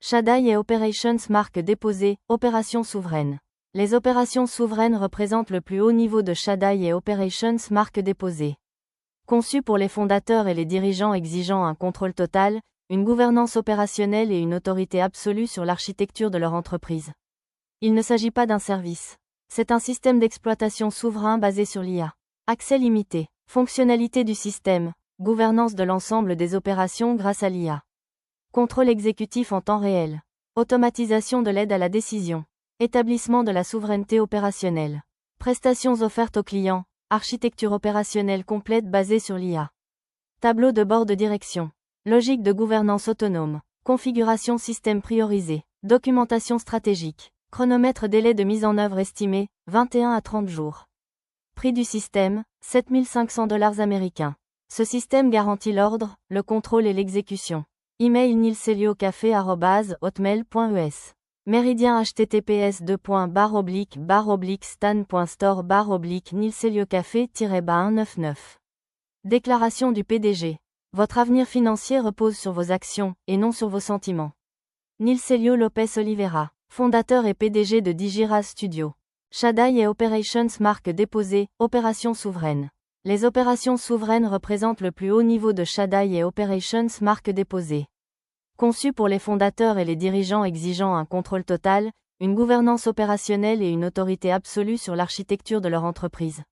Shadai et Operations marque déposée, opération souveraine. Les opérations souveraines représentent le plus haut niveau de Shadai et Operations marque déposée. Conçues pour les fondateurs et les dirigeants exigeant un contrôle total, une gouvernance opérationnelle et une autorité absolue sur l'architecture de leur entreprise. Il ne s'agit pas d'un service. C'est un système d'exploitation souverain basé sur l'IA. Accès limité. Fonctionnalité du système. Gouvernance de l'ensemble des opérations grâce à l'IA. Contrôle exécutif en temps réel. Automatisation de l'aide à la décision. Établissement de la souveraineté opérationnelle. Prestations offertes aux clients. Architecture opérationnelle complète basée sur l'IA. Tableau de bord de direction. Logique de gouvernance autonome. Configuration système priorisé. Documentation stratégique. Chronomètre délai de mise en œuvre estimé, 21 à 30 jours. Prix du système, $7 500 américains. Ce système garantit l'ordre, le contrôle et l'exécution. Email nilseliocafe@hotmail.es. Méridien https://stan.store/nilseliocafe-199. Déclaration du PDG. Votre avenir financier repose sur vos actions, et non sur vos sentiments. Nilselio Lopez Oliveira, fondateur et PDG de Digiraz Studio. Shadai et Operations marque déposée, opération souveraine. Les opérations souveraines représentent le plus haut niveau de Shadai et Operations marque déposée. Conçues pour les fondateurs et les dirigeants exigeant un contrôle total, une gouvernance opérationnelle et une autorité absolue sur l'architecture de leur entreprise.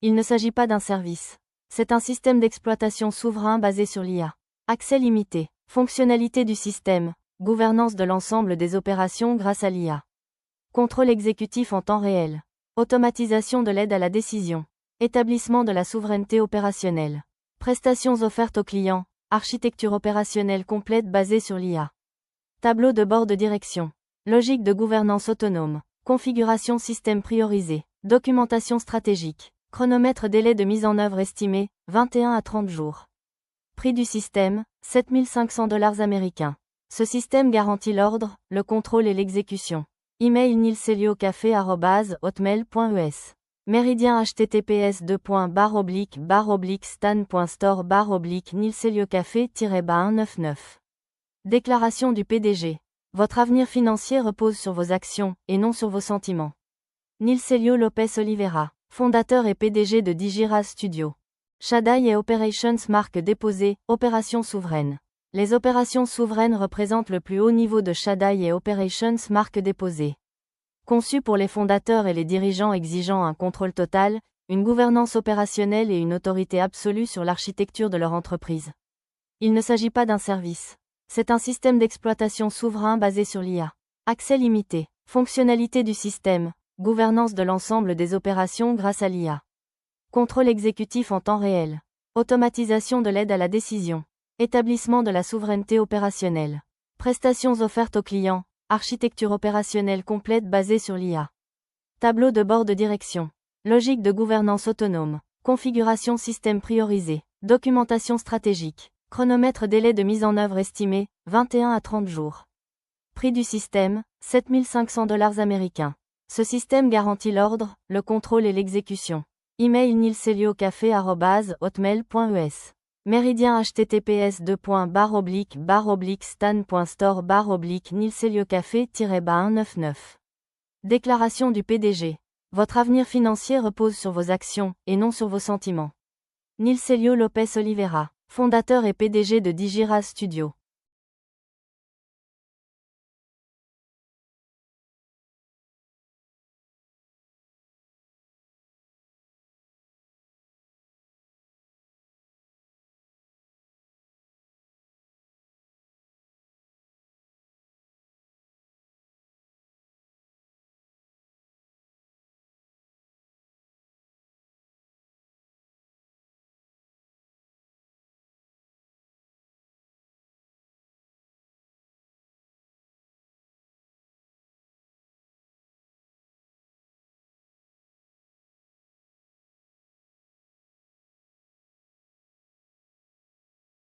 Il ne s'agit pas d'un service. C'est un système d'exploitation souverain basé sur l'IA. Accès limité. Fonctionnalité du système. Gouvernance de l'ensemble des opérations grâce à l'IA. Contrôle exécutif en temps réel. Automatisation de l'aide à la décision. Établissement de la souveraineté opérationnelle. Prestations offertes aux clients. Architecture opérationnelle complète basée sur l'IA. Tableau de bord de direction. Logique de gouvernance autonome. Configuration système priorisé. Documentation stratégique. Chronomètre délai de mise en œuvre estimé, 21 à 30 jours. Prix du système, $7 500 américains. Ce système garantit l'ordre, le contrôle et l'exécution. Email nilseliocafe@hotmail.es. Méridien https://stan.store/nilseliocafe-199. Déclaration du PDG. Votre avenir financier repose sur vos actions, et non sur vos sentiments. Nilselio Lopez Oliveira, fondateur et PDG de Digiraz Studio. Shadai et Operations marque déposée, opération souveraine. Les opérations souveraines représentent le plus haut niveau de Shadai et Operations marque déposée. Conçues pour les fondateurs et les dirigeants exigeant un contrôle total, une gouvernance opérationnelle et une autorité absolue sur l'architecture de leur entreprise. Il ne s'agit pas d'un service. C'est un système d'exploitation souverain basé sur l'IA. Accès limité. Fonctionnalité du système. Gouvernance de l'ensemble des opérations grâce à l'IA. Contrôle exécutif en temps réel. Automatisation de l'aide à la décision. Établissement de la souveraineté opérationnelle. Prestations offertes aux clients. Architecture opérationnelle complète basée sur l'IA. Tableau de bord de direction. Logique de gouvernance autonome. Configuration système priorisé. Documentation stratégique. Chronomètre délai de mise en œuvre estimé, 21 à 30 jours. Prix du système, $7 500 américains. Ce système garantit l'ordre, le contrôle et l'exécution. Email nilseliocafe@hotmail.es. Méridien https://stan.store/nilseliocafe-199. Déclaration du PDG. Votre avenir financier repose sur vos actions, et non sur vos sentiments. Nilselio Lopez Oliveira, fondateur et PDG de Digiraz Studio.